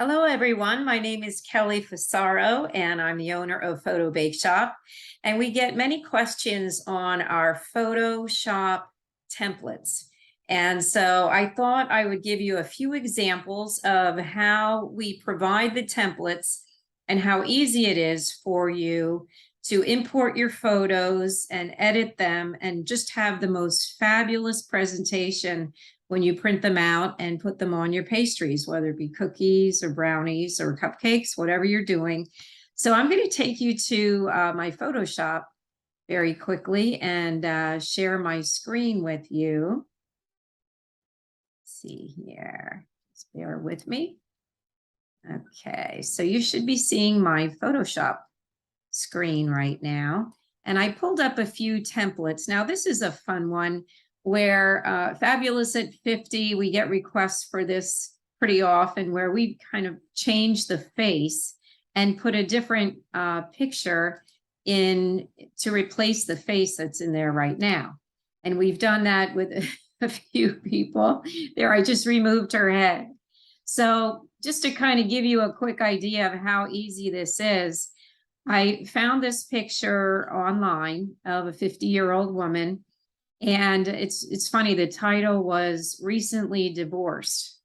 Hello, everyone. My name is Kelly Fasaro, and I'm the owner of Photo Bake Shop. And we get many questions on our Photoshop templates. And so I thought I would give you a few examples of how we provide the templates and how easy it is for you to import your photos and edit them and just have the most fabulous presentation when you print them out and put them on your pastries, whether it be cookies or brownies or cupcakes, whatever you're doing. So I'm going to take you to my Photoshop very quickly and share my screen with you. Let's see here, just bear with me. Okay, so you should be seeing my Photoshop screen right now. And I pulled up a few templates. Now, this is a fun one where Fabulous at 50, we get requests for this pretty often, where we kind of change the face and put a different picture in to replace the face that's in there right now. And we've done that with a few people. There, I just removed her head. So just to kind of give you a quick idea of how easy this is, I found this picture online of a 50-year-old woman. And it's funny, the title was Recently Divorced.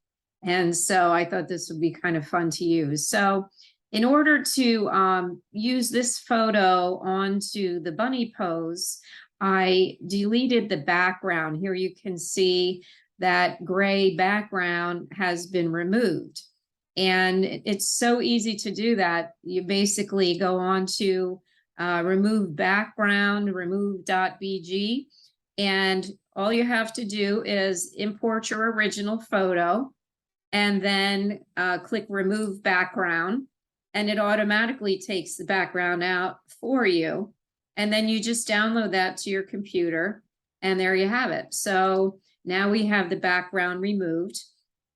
And so I thought this would be kind of fun to use. So in order to use this photo onto the bunny pose, I deleted the background. Here you can see that gray background has been removed. And it's so easy to do that. You basically go on to remove background, remove.bg. And all you have to do is import your original photo and then click remove background, and it automatically takes the background out for you. And then you just download that to your computer, and there you have it. So now we have the background removed.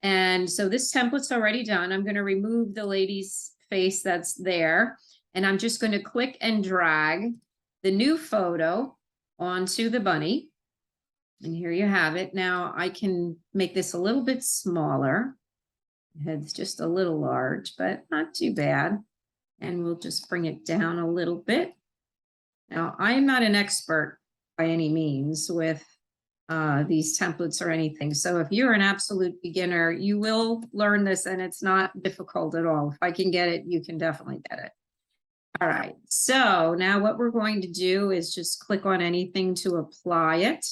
And so this template's already done. I'm going to remove the lady's face that's there, and I'm just going to click and drag the new photo onto the bunny. And here you have it. Now I can make this a little bit smaller. Head's just a little large, but not too bad. And we'll just bring it down a little bit. Now, I'm not an expert by any means with these templates or anything. So if you're an absolute beginner, you will learn this, and it's not difficult at all. If I can get it, you can definitely get it. All right, so now what we're going to do is just click on anything to apply it.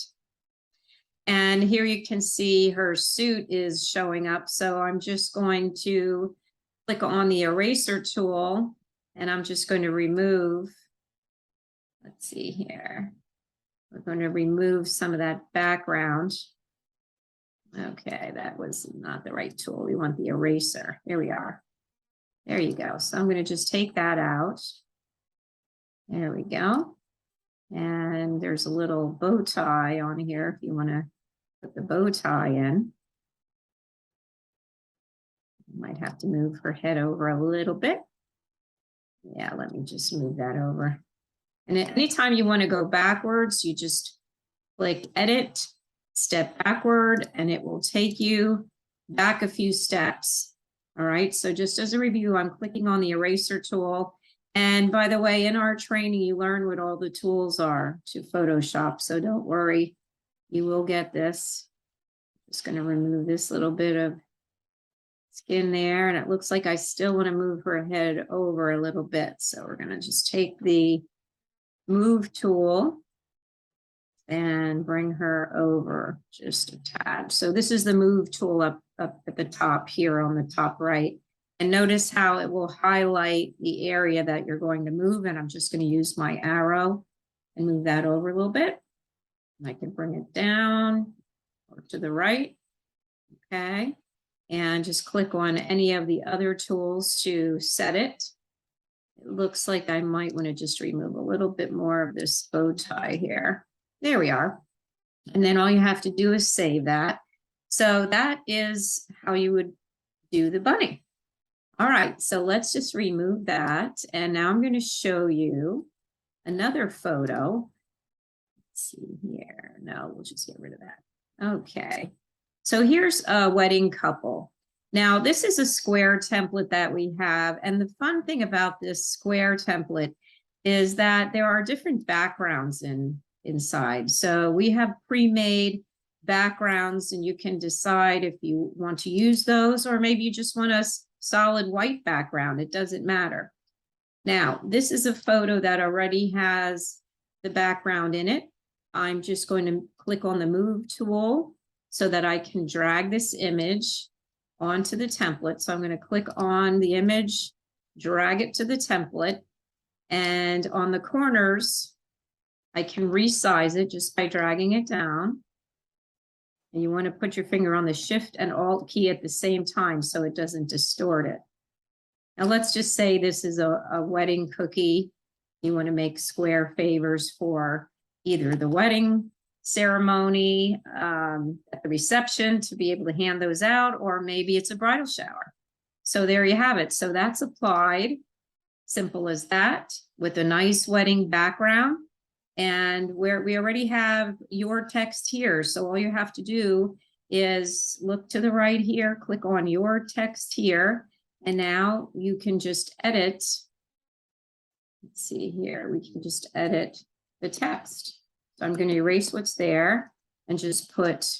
And here you can see her suit is showing up. So I'm just going to click on the eraser tool, and I'm just going to remove, let's see here. We're going to remove some of that background. Okay, that was not the right tool. We want the eraser. Here we are. There you go. So I'm going to just take that out. There we go. And there's a little bow tie on here if you want to put the bow tie in. Might have to move her head over a little bit. Yeah, let me just move that over. And anytime you want to go backwards, you just click edit, step backward, and it will take you back a few steps. All right, so just as a review, I'm clicking on the eraser tool. And by the way, in our training, you learn what all the tools are to Photoshop. So don't worry, you will get this. Just going to remove this little bit of skin there. And it looks like I still want to move her head over a little bit. So we're going to just take the move tool and bring her over just a tad. So this is the move tool up at the top here on the top right. And notice how it will highlight the area that you're going to move. And I'm just going to use my arrow and move that over a little bit. And I can bring it down or to the right. Okay. And just click on any of the other tools to set it. It looks like I might want to just remove a little bit more of this bow tie here. There we are. And then all you have to do is save that. So that is how you would do the bunny. All right, so let's just remove that. And now I'm going to show you another photo. Let's see here. No, we'll just get rid of that. Okay. So here's a wedding couple. Now, this is a square template that we have. And the fun thing about this square template is that there are different backgrounds inside. So we have pre-made backgrounds, and you can decide if you want to use those, or maybe you just want a solid white background. It doesn't matter. Now, this is a photo that already has the background in it. I'm just going to click on the move tool so that I can drag this image onto the template. So I'm going to click on the image, drag it to the template, and on the corners, I can resize it just by dragging it down. And you want to put your finger on the Shift and Alt key at the same time so it doesn't distort it. Now let's just say this is a wedding cookie. You want to make square favors for either the wedding ceremony, at the reception to be able to hand those out, or maybe it's a bridal shower. So there you have it. So that's applied, simple as that, with a nice wedding background. And where we already have your text here. So all you have to do is look to the right here, click on your text here, and now you can just edit. Let's see here, we can just edit the text. So I'm going to erase what's there and just put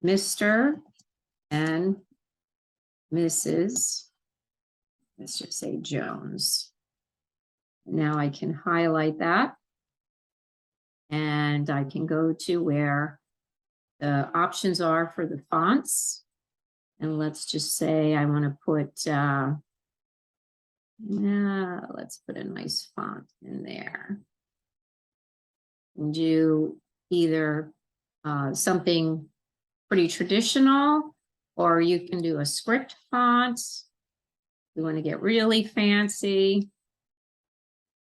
Mr. and Mrs. Let's just say Jones. Now I can highlight that. And I can go to where the options are for the fonts. And let's just say I want to put, let's put a nice font in there. And do either something pretty traditional, or you can do a script font. We want to get really fancy.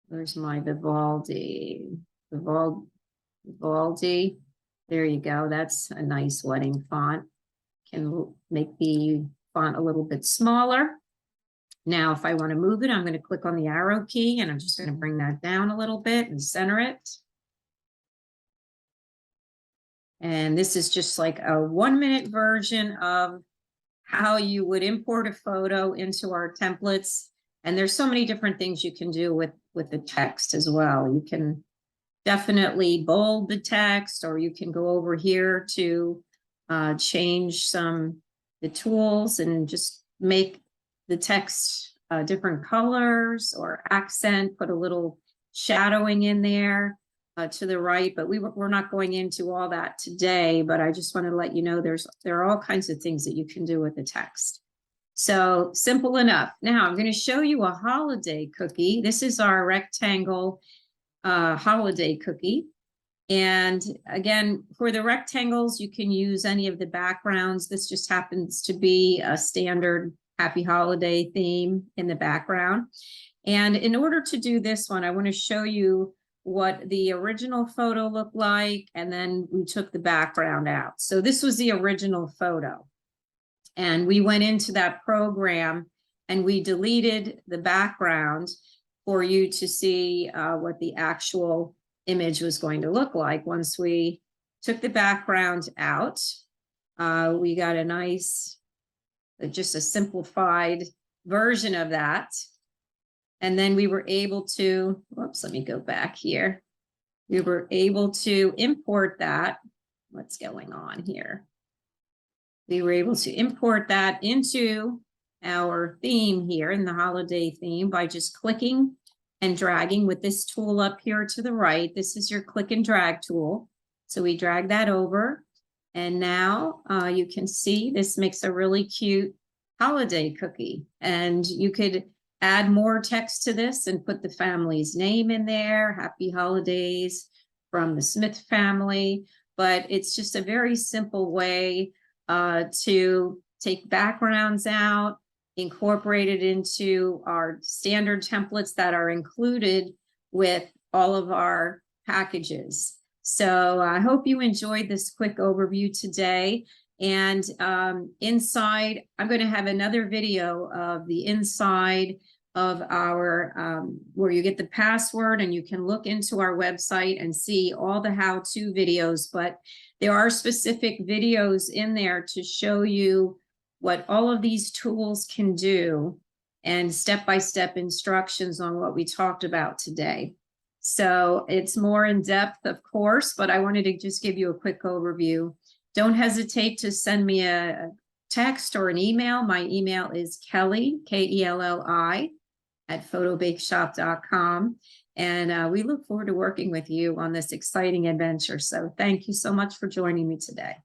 Where's my Vivaldi? Vivaldi. There you go. That's a nice wedding font. Can make the font a little bit smaller. Now, if I want to move it, I'm going to click on the arrow key, and I'm just going to bring that down a little bit and center it. And this is just like a 1-minute version of how you would import a photo into our templates. And there's so many different things you can do with the text as well. You can definitely bold the text, or you can go over here to change the tools and just make the text different colors or accent, put a little shadowing in there to the right. But we're not going into all that today, but I just want to let you know there are all kinds of things that you can do with the text. So simple enough. Now I'm going to show you a holiday cookie. This is our rectangle holiday cookie. And again, for the rectangles, you can use any of the backgrounds. This just happens to be a standard happy holiday theme in the background. And in order to do this one, I want to show you what the original photo looked like, and then we took the background out. So this was the original photo. And we went into that program and we deleted the background for you to see what the actual image was going to look like. Once we took the background out, we got a nice, just a simplified version of that. And then we were able to, whoops, let me go back here. We were able to import that. What's going on here? We were able to import that into our theme here in the holiday theme by just clicking and dragging with this tool up here to the right. This is your click and drag tool. So we drag that over, and now you can see this makes a really cute holiday cookie. And you could add more text to this and put the family's name in there, Happy Holidays from the Smith family. But it's just a very simple way to take backgrounds out, incorporate it into our standard templates that are included with all of our packages. So I hope you enjoyed this quick overview today. And inside, I'm going to have another video of the inside of our, where you get the password and you can look into our website and see all the how-to videos. But there are specific videos in there to show you what all of these tools can do and step-by-step instructions on what we talked about today. So it's more in depth, of course, but I wanted to just give you a quick overview. Don't hesitate to send me a text or an email. My email is Kelly, Kelli, @photobakeshop.com. And we look forward to working with you on this exciting adventure. So thank you so much for joining me today.